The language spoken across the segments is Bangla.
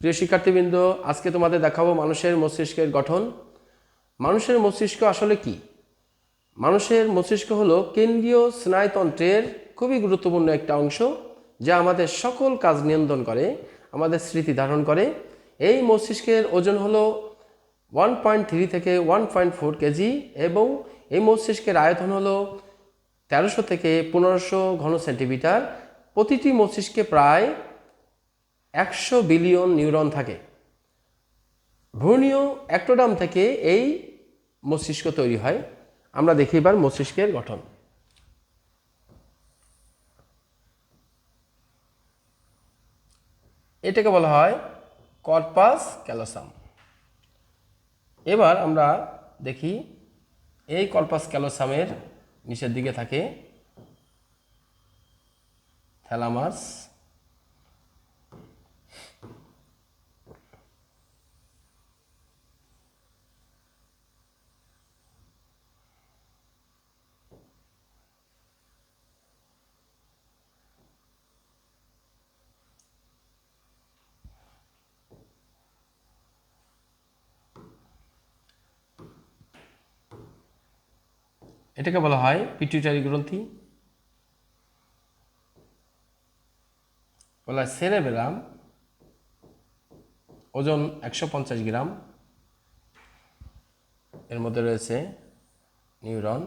প্রিয় শিক্ষার্থীবৃন্দ, আজকে তোমাদের দেখাবো মানুষের মস্তিষ্কের গঠন। মানুষের মস্তিষ্ক আসলে কি? মানুষের মস্তিষ্ক হলো কেন্দ্রীয় স্নায়ুতন্ত্রের খুবই গুরুত্বপূর্ণ একটা অংশ, যা আমাদের সকল কাজ নিয়ন্ত্রণ করে, আমাদের স্মৃতি ধারণ করে। এই মস্তিষ্কের ওজন হলো 1.3 থেকে 1.4 কেজি এবং এই মস্তিষ্কের আয়তন হলো 1300 থেকে 1500 ঘন সেন্টিমিটার। প্রতিটি মস্তিষ্কে প্রায় 100 বিলিয়ন নিউরন থাকে। ভ্রূণীয় অ্যাক্টোডাম থেকে এই মস্তিষ্ক তৈরি হয়। আমরা দেখি এবার মস্তিষ্কের গঠন। এটাকে বলা হয় কর্পাস ক্যালোসাম। এবার আমরা দেখি এই কর্পাস ক্যালোসামের নিচের দিকে থাকে থ্যালামাস, এটাকে বলা হয় পিটুইটারি গ্রন্থি, বলা হয় সেরেবেলাম, ওজন 150 গ্রাম। এর মধ্যে রয়েছে নিউরন।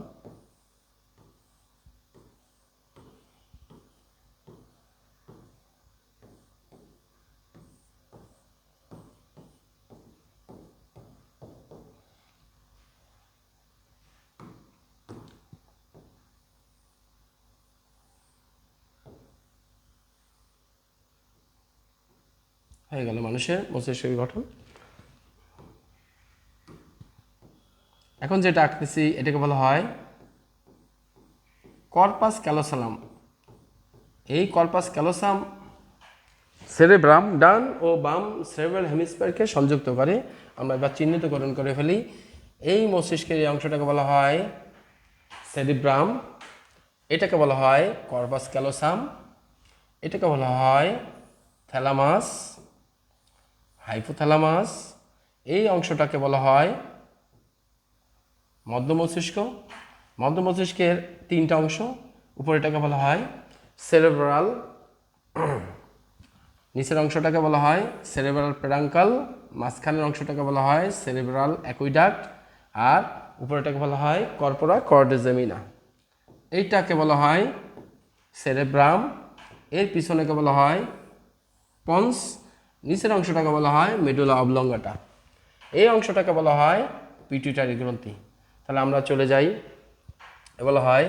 হয়ে গেল মানুষের মস্তিষ্কের গঠন। এখন যেটা আঁকতেছি এটাকে বলা হয় কর্পাস ক্যালোসাম। এই কর্পাস ক্যালোসাম সেরেব্রাম, ডান ও বাম সেরেব্রাল হেমিস্ফিয়ারকে সংযুক্ত করে। আমরা এবার চিহ্নিতকরণ করে ফেলি। এই মস্তিষ্কের এই অংশটাকে বলা হয় সেরিব্রাম, এটাকে বলা হয় কর্পাস ক্যালোসাম, এটাকে বলা হয় থ্যালামাস, হাইপোথ্যালামাস। এই অংশটাকে বলা হয় মধ্য মস্তিষ্ক। মধ্য মস্তিষ্কের তিনটা অংশ, উপরেটাকে বলা হয় সেরেব্রাল, নিচের অংশটাকে বলা হয় সেরেব্রাল পেডাঙ্কাল, মাঝখানের অংশটাকে বলা হয় সেরেব্রাল অ্যাকুইডাক্ট, আর উপরেটাকে বলা হয় কর্পোরা কর্ডেজেমিনা। এইটাকে বলা হয় সেরেব্রাম, এর পিছনেকে বলা হয় পন্স, নিচের অংশটাকে বলা হয় মেডুলা অবলঙ্গাটা, এই অংশটাকে বলা হয় পিটুইটারি গ্রন্থি। তাহলে আমরা চলে যাই, বলা হয়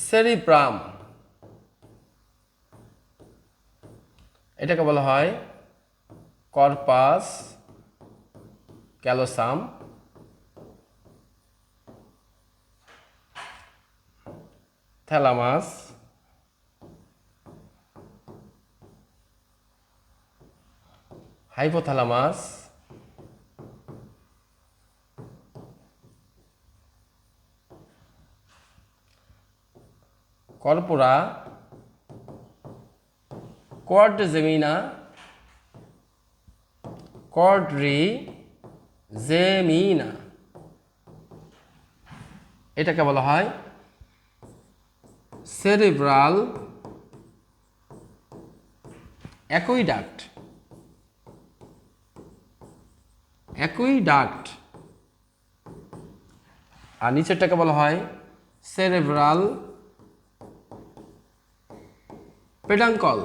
সেরিব্রাম, এটাকে বলা হয় corpus callosum, thalamus, hypothalamus, corpora quadrigemina, quadrigemina, এটাকে বলা হয় সেরিব্রাল অ্যাকুইডাক্ট, অ্যাকুইডাক্ট, আর নিচেরটাকে বলা হয় সেরেব্রাল পেডাঙ্কল,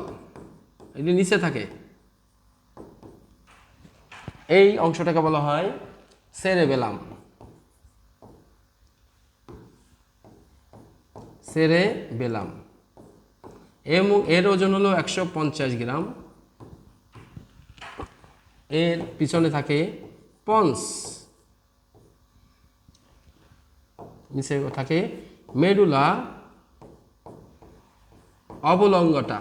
এটি নিচে থাকে। এই অংশটাকে বলা হয় সেরেবেলাম, সেরেবেলাম, এবং এর ওজন হলো 150 গ্রাম। এর পিছনে থাকে পন্স, নিচে থাকে মেডুলা অবলঙ্গটা।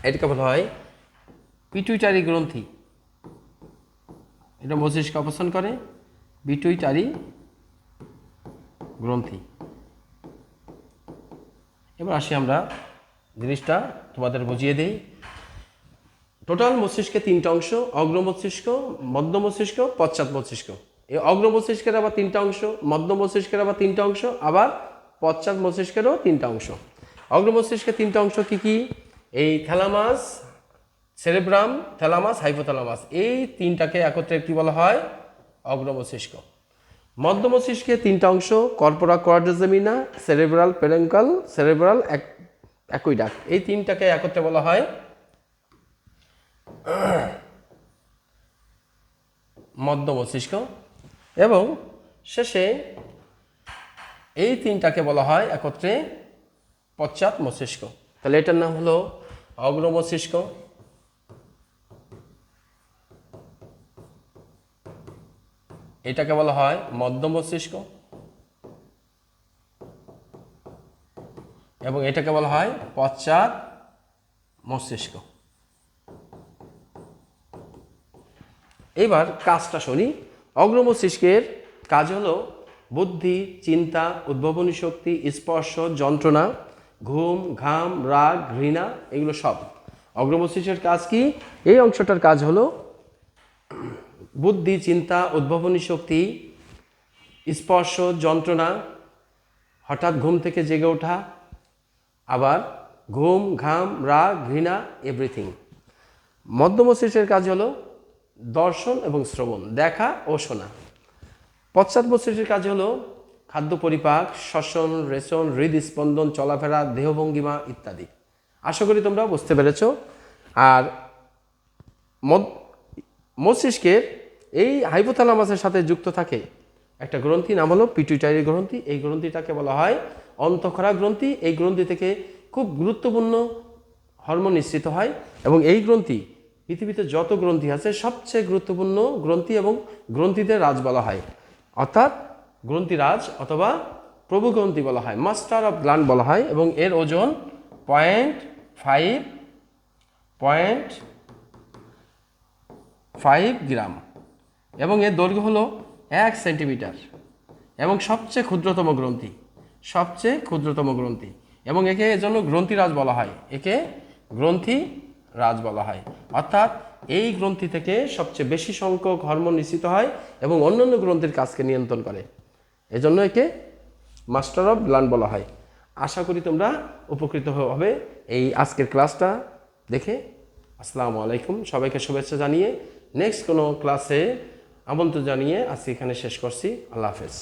এটাকে বলা হয় পিটুইটারি গ্রন্থি। এটা মস্তিষ্কে অবস্থান করে, পিটুইটারি গ্রন্থি। এবার আসি আমরা জিনিসটা তোমাদের বুঝিয়ে দিই। টোটাল মস্তিষ্কে তিনটা অংশ, অগ্র মস্তিষ্ক, মধ্য মস্তিষ্ক, পশ্চাৎ মস্তিষ্ক। এই অগ্র মস্তিষ্কের আবার তিনটা অংশ, মধ্য মস্তিষ্কের আবার তিনটা অংশ, আবার পশ্চাৎ মস্তিষ্কেরও তিনটা অংশ। অগ্র মস্তিষ্কের তিনটা অংশ কি কি? এই থ্যালামাস, সেরেব্রাম, থ্যালামাস, হাইপোথ্যালামাস, এই তিনটাকে একত্রে কি বলা হয়? অগ্র মস্তিষ্ক। মধ্য মস্তিষ্কের তিনটা অংশ, কর্পোরা কোয়াড্রাসেমিনা, সেরেব্রাল পেডাঙ্কাল, সেরেব্রাল অ্যাকুইডাক্ট, এই তিনটাকে একত্রে বলা হয় মধ্য মস্তিষ্ক। এবং শেষে এই তিনটাকে বলা হয় একত্রে পশ্চাৎ মস্তিষ্ক। তাহলে এটার নাম হলো অগ্র মস্তিষ্ক, এটাকে বলা হয় মধ্য মস্তিষ্ক, এবং এটাকে বলা হয় পশ্চাৎ মস্তিষ্ক। এবার কাজটা শুনি। অগ্র মস্তিষ্কের কাজ হলো বুদ্ধি, চিন্তা, উদ্ভাবনী শক্তি, স্পর্শ, যন্ত্রণা, ঘুম, ঘাম, রাগ, ঘৃণা, এগুলো সব। অগ্র মস্তিষ্কের কাজ কি? এই অংশটার কাজ হলো বুদ্ধি, চিন্তা, উদ্ভাবনী শক্তি, স্পর্শ, যন্ত্রণা, হঠাৎ ঘুম থেকে জেগে ওঠা, আবার ঘুম, ঘাম, রাগ, ঘৃণা, এভরিথিং। মধ্য মস্তিষ্কের কাজ হলো দর্শন এবং শ্রবণ, দেখা ও শোনা। পশ্চাৎ মস্তিষ্কের কাজ হলো খাদ্য পরিপাক, শ্বসন, রেচন, হৃদস্পন্দন, চলাফেরা, দেহভঙ্গিমা ইত্যাদি। আশা করি তোমরা বুঝতে পেরেছ। আর মস্তিষ্কের এই হাইপোথ্যালামাসের সাথে যুক্ত থাকে একটা গ্রন্থি, নাম হলো পিটুইটারি গ্রন্থি। এই গ্রন্থিটাকে বলা হয় অন্তঃক্ষরা গ্রন্থি। এই গ্রন্থি থেকে খুব গুরুত্বপূর্ণ হরমোন নিঃসৃত হয়, এবং এই গ্রন্থি পৃথিবীতে যত গ্রন্থি আছে সবচেয়ে গুরুত্বপূর্ণ গ্রন্থি, এবং গ্রন্থিদের রাজ বলা হয়, অর্থাৎ গ্রন্থিরাজ অথবা প্রভু গ্রন্থি বলা হয়, মাস্টার অফ গ্ল্যান্ড বলা হয়। এবং এর ওজন 0.5 গ্রাম, এবং এর দৈর্ঘ্য হলো 1 সেন্টিমিটার, এবং সবচেয়ে ক্ষুদ্রতম গ্রন্থি, এবং একে এজন্য গ্রন্থিরাজ বলা হয়, একে গ্রন্থিরাজ বলা হয়। অর্থাৎ এই গ্রন্থি থেকে সবচেয়ে বেশি সংখ্যক হরমোন নিঃসৃত হয় এবং অন্যান্য গ্রন্থির কাজকে নিয়ন্ত্রণ করে, এজন্য একে মাস্টার অফ গ্ল্যান্ড বলা হয়। আশা করি তোমরা উপকৃত হবে এই আজকের ক্লাসটা দেখে। আসসালামু আলাইকুম, সবাইকে শুভেচ্ছা জানিয়ে নেক্সট কোনো ক্লাসে আমন্ত্রণ জানিয়ে আজকে এখানে শেষ করছি। আল্লাহ হাফেজ।